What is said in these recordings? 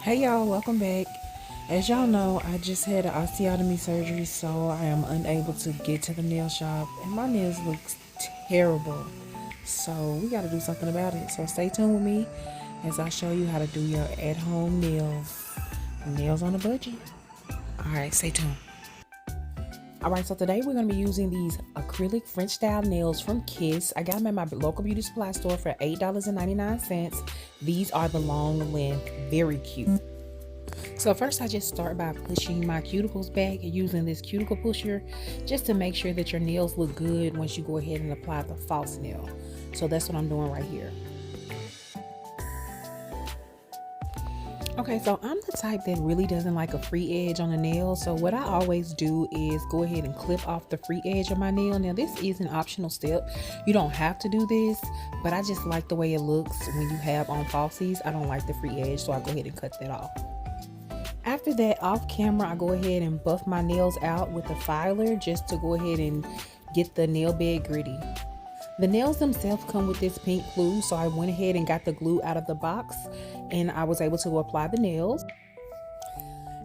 Hey y'all, welcome back. As y'all know, I just had an osteotomy surgery, so I am unable to get to the nail shop, and my nails look terrible. So we got to do something about it. So stay tuned with me as I show you how to do your at-home nails. Nails on a budget. All right, stay tuned. All right, so today we're going to be using these acrylic French style nails from Kiss. I got them at my local beauty supply store for $8.99. These are the long length, very cute. So first I just start by pushing my cuticles back using this cuticle pusher just to make sure that your nails look good once you go ahead and apply the false nail. So that's what I'm doing right here. Okay, so I'm the type that really doesn't like a free edge on a nail. So what I always do is go ahead and clip off the free edge of my nail. Now this is an optional step. You don't have to do this, but I just like the way it looks when you have on falsies. I don't like the free edge, so I go ahead and cut that off. After that, off camera, I go ahead and buff my nails out with a filer just to go ahead and get the nail bed gritty. The nails themselves come with this pink glue, so I went ahead and got the glue out of the box and I was able to apply the nails.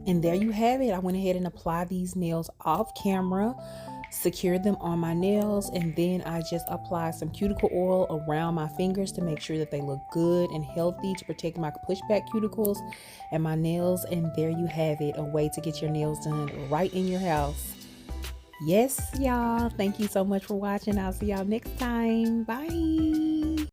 And there you have it. I went ahead and applied these nails off camera, secured them on my nails, and then I just applied some cuticle oil around my fingers to make sure that they look good and healthy to protect my pushback cuticles and my nails. And there you have it, a way to get your nails done right in your house. Yes, y'all. Thank you so much for watching. I'll see y'all next time. Bye.